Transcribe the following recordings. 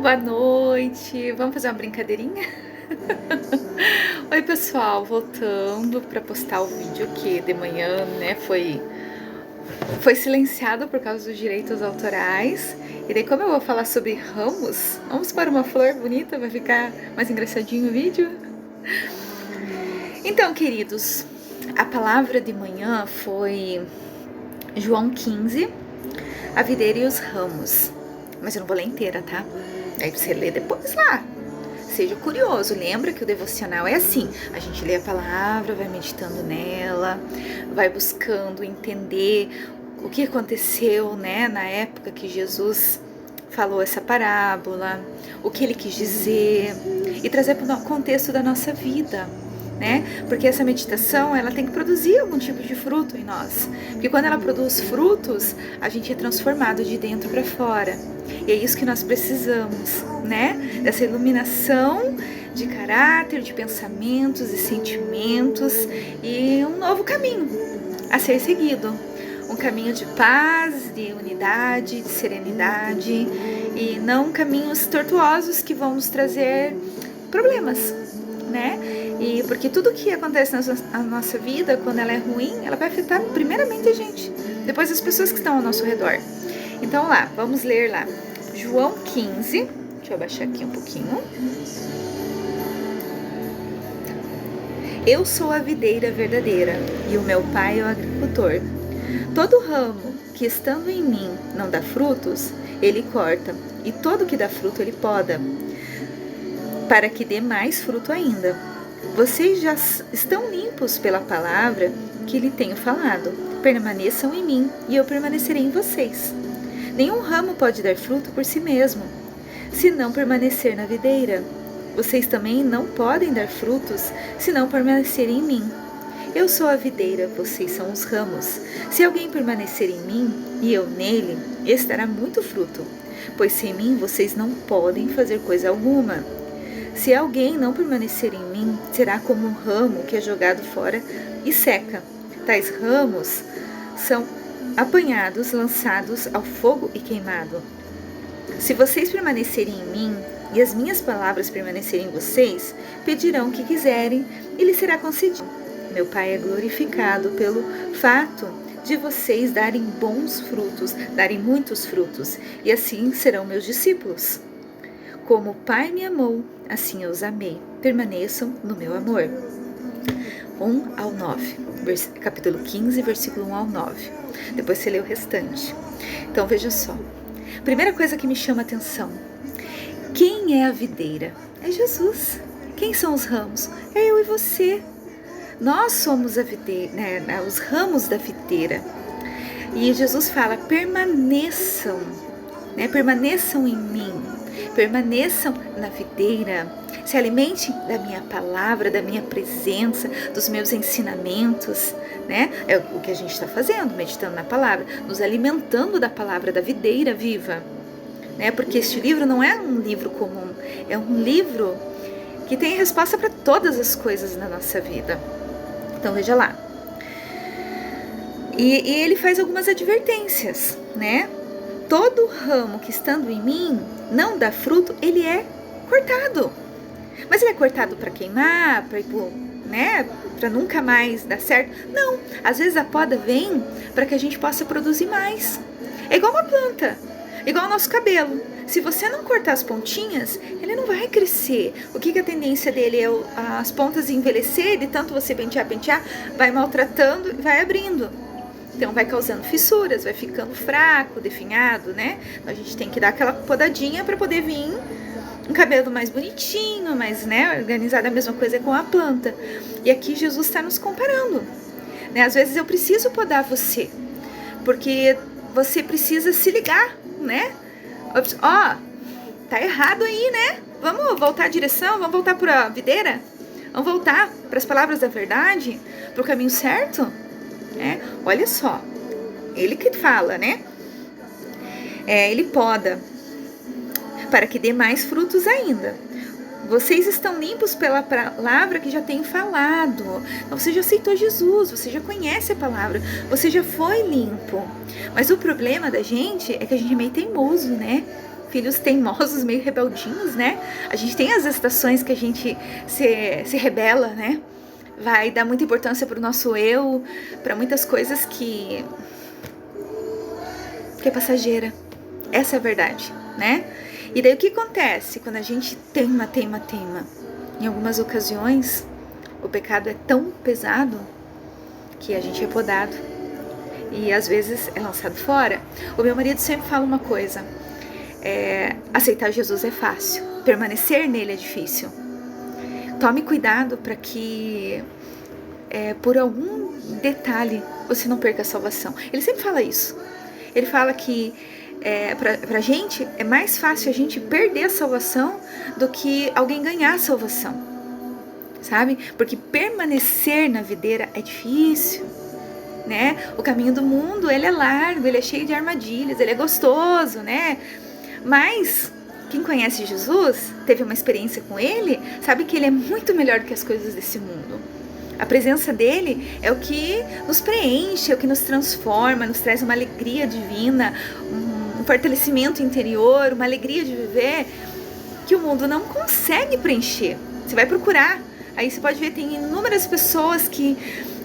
Boa noite, vamos fazer uma brincadeirinha? Oi pessoal, voltando para postar o vídeo que de manhã, né, foi silenciado por causa dos direitos autorais. E daí, como eu vou falar sobre ramos, vamos para uma flor bonita, vai ficar mais engraçadinho o vídeo. Então, queridos, a palavra de manhã foi João 15, a videira e os ramos. Mas eu não vou ler inteira, tá? Aí você lê depois lá. Seja curioso, lembra que o devocional é assim, a gente lê a palavra, vai meditando nela, vai buscando entender o que aconteceu, né, na época que Jesus falou essa parábola, o que ele quis dizer e trazer para o contexto da nossa vida, né? Porque essa meditação, ela tem que produzir algum tipo de fruto em nós, porque quando ela produz frutos, a gente é transformado de dentro para fora. E é isso que nós precisamos, né? Dessa iluminação de caráter, de pensamentos e sentimentos e um novo caminho a ser seguido. Um caminho de paz, de unidade, de serenidade e não caminhos tortuosos que vão nos trazer problemas, né? E porque tudo que acontece na nossa vida, quando ela é ruim, ela vai afetar primeiramente a gente, depois as pessoas que estão ao nosso redor. Então lá, vamos ler lá, João 15, deixa eu abaixar aqui um pouquinho. Eu sou a videira verdadeira e o meu pai é o agricultor. Todo ramo que estando em mim não dá frutos, ele corta, e todo que dá fruto ele poda, para que dê mais fruto ainda. Vocês já estão limpos pela palavra que lhe tenho falado. Permaneçam em mim e eu permanecerei em vocês. Nenhum ramo pode dar fruto por si mesmo, se não permanecer na videira. Vocês também não podem dar frutos, se não permanecerem em mim. Eu sou a videira, vocês são os ramos. Se alguém permanecer em mim e eu nele, esse dará muito fruto, pois sem mim vocês não podem fazer coisa alguma. Se alguém não permanecer em mim, será como um ramo que é jogado fora e seca. Tais ramos são apanhados, lançados ao fogo e queimado. Se vocês permanecerem em mim e as minhas palavras permanecerem em vocês, pedirão o que quiserem e lhes será concedido. Meu Pai é glorificado pelo fato de vocês darem bons frutos, darem muitos frutos, e assim serão meus discípulos. Como o Pai me amou, assim eu os amei. Permaneçam no meu amor. 1 ao 9, capítulo 15, versículo 1 ao 9. Depois você lê o restante. Então veja só. Primeira coisa que me chama a atenção. Quem é a videira? É Jesus. Quem são os ramos? É eu e você. Nós somos a videira, né, os ramos da videira. E Jesus fala, permaneçam, né, permaneçam em mim. Permaneçam na videira, se alimentem da minha palavra, da minha presença, dos meus ensinamentos, né? É o que a gente está fazendo, meditando na palavra, nos alimentando da palavra da videira viva, né? Porque este livro não é um livro comum, é um livro que tem resposta para todas as coisas na nossa vida. Então veja lá. E ele faz algumas advertências, né? Todo ramo que estando em mim não dá fruto, ele é cortado. Mas ele é cortado para queimar, para nunca mais dar certo? Não, às vezes a poda vem para que a gente possa produzir mais. É igual uma planta, igual o nosso cabelo. Se você não cortar as pontinhas, ele não vai crescer. O que a tendência dele é as pontas envelhecer, de tanto você pentear, vai maltratando e vai abrindo. Então vai causando fissuras, vai ficando fraco, definhado, né? A gente tem que dar aquela podadinha para poder vir um cabelo mais bonitinho, mais, né, organizado. A mesma coisa com a planta. E aqui Jesus está nos comparando, né? Às vezes eu preciso podar você, porque você precisa se ligar, né? Ó, tá errado aí, né? Vamos voltar a direção, vamos voltar para a videira? Vamos voltar para as palavras da verdade, para o caminho certo? Olha só, ele que fala, né? Ele poda para que dê mais frutos ainda. Vocês estão limpos pela palavra que já tenho falado. Então, você já aceitou Jesus, você já conhece a palavra, você já foi limpo. Mas o problema da gente é que a gente é meio teimoso, né? filhos teimosos, meio rebeldinhos, né? A gente tem as estações que a gente se rebela, né? Vai dar muita importância pro nosso eu, para muitas coisas que é passageira. Essa é a verdade, né? E daí o que acontece quando a gente teima? Em algumas ocasiões, o pecado é tão pesado que a gente é podado e às vezes é lançado fora. O meu marido sempre fala uma coisa: aceitar Jesus é fácil, permanecer nele é difícil. Tome cuidado para que por algum detalhe você não perca a salvação. Ele sempre fala isso. Ele fala que pra gente é mais fácil a gente perder a salvação do que alguém ganhar a salvação, sabe? Porque permanecer na videira é difícil, né? O caminho do mundo, ele é largo, ele é cheio de armadilhas, ele é gostoso, né? Mas quem conhece Jesus, teve uma experiência com ele, sabe que ele é muito melhor do que as coisas desse mundo. A presença dele é o que nos preenche, é o que nos transforma, nos traz uma alegria divina, um fortalecimento interior, uma alegria de viver que o mundo não consegue preencher. Você vai procurar, aí você pode ver, tem inúmeras pessoas que,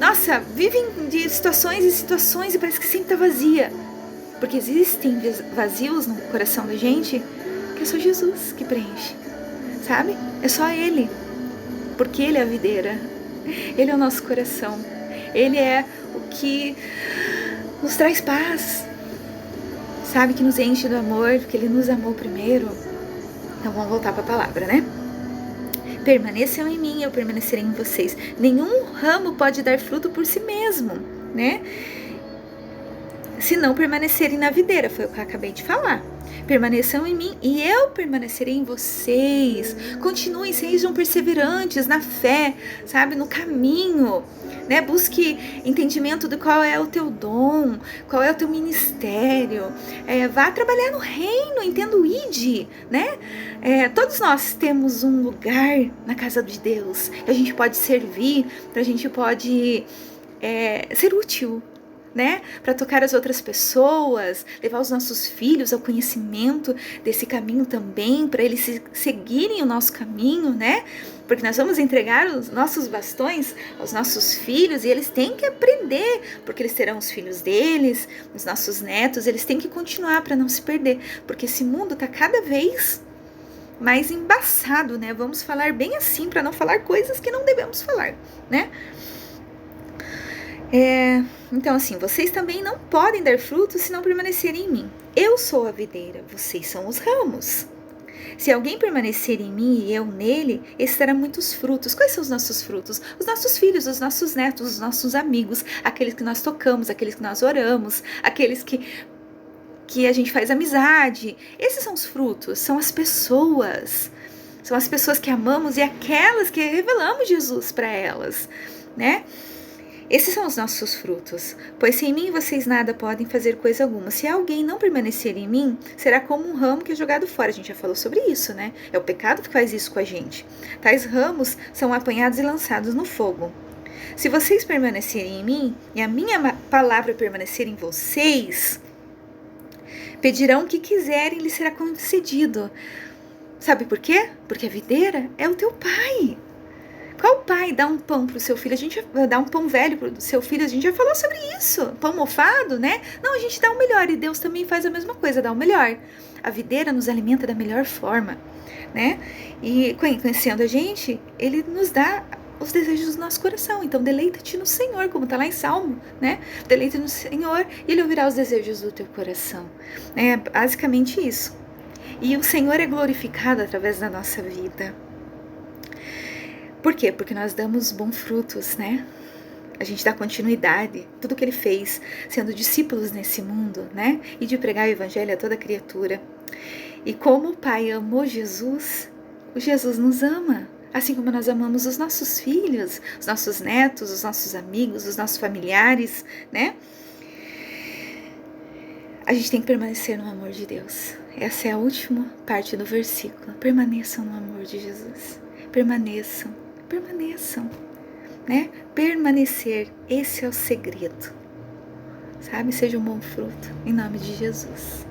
nossa, vivem de situações e situações e parece que sempre está vazia. Porque existem vazios no coração da gente que é só Jesus que preenche, sabe? É só Ele, porque Ele é a videira. Ele é o nosso coração. Ele é o que nos traz paz, sabe? Que nos enche do amor, porque Ele nos amou primeiro. Então vamos voltar para a palavra, né? Permaneçam em mim, eu permanecerei em vocês. Nenhum ramo pode dar fruto por si mesmo, né? Se não permanecerem na videira, foi o que eu acabei de falar. Permaneçam em mim e eu permanecerei em vocês. Continuem, sejam perseverantes na fé, sabe, no caminho, né? Busque entendimento de qual é o teu dom, qual é o teu ministério. Vá trabalhar no reino, entenda o ID, né? Todos nós temos um lugar na casa de Deus. A gente pode servir, a gente pode ser útil, né? Para tocar as outras pessoas, levar os nossos filhos ao conhecimento desse caminho também, para eles seguirem o nosso caminho, né? Porque nós vamos entregar os nossos bastões aos nossos filhos e eles têm que aprender, porque eles terão os filhos deles, os nossos netos, eles têm que continuar para não se perder, porque esse mundo está cada vez mais embaçado, né? Vamos falar bem assim, para não falar coisas que não devemos falar, né? Então assim, vocês também não podem dar frutos se não permanecerem em mim. Eu sou a videira, vocês são os ramos. Se alguém permanecer em mim e eu nele, esse terá muitos frutos. Quais são os nossos frutos? Os nossos filhos, os nossos netos, os nossos amigos, aqueles que nós tocamos, aqueles que nós oramos, aqueles que a gente faz amizade. Esses são os frutos, são as pessoas. São as pessoas que amamos e aquelas que revelamos Jesus para elas, né? Esses são os nossos frutos, pois sem mim vocês nada podem fazer coisa alguma. Se alguém não permanecer em mim, será como um ramo que é jogado fora. A gente já falou sobre isso, né? É o pecado que faz isso com a gente. Tais ramos são apanhados e lançados no fogo. Se vocês permanecerem em mim e a minha palavra permanecer em vocês, pedirão o que quiserem e lhes será concedido. Sabe por quê? Porque a videira é o teu pai. Qual pai dá um pão para o seu filho? A gente dá um pão velho para o seu filho, a gente já falou sobre isso. Pão mofado, né? Não, a gente dá o melhor e Deus também faz a mesma coisa, dá o melhor. A videira nos alimenta da melhor forma, né? E conhecendo a gente, Ele nos dá os desejos do nosso coração. Então deleita-te no Senhor, como está lá em Salmo, né? Deleita-te no Senhor e Ele ouvirá os desejos do teu coração. É basicamente isso. E o Senhor é glorificado através da nossa vida. Por quê? Porque nós damos bons frutos, né? A gente dá continuidade, tudo que Ele fez, sendo discípulos nesse mundo, né? E de pregar o Evangelho a toda criatura. E como o Pai amou Jesus, o Jesus nos ama. Assim como nós amamos os nossos filhos, os nossos netos, os nossos amigos, os nossos familiares, né? A gente tem que permanecer no amor de Deus. Essa é a última parte do versículo. Permaneçam no amor de Jesus. Permaneçam, né? Permanecer, esse é o segredo, sabe? Seja um bom fruto, em nome de Jesus.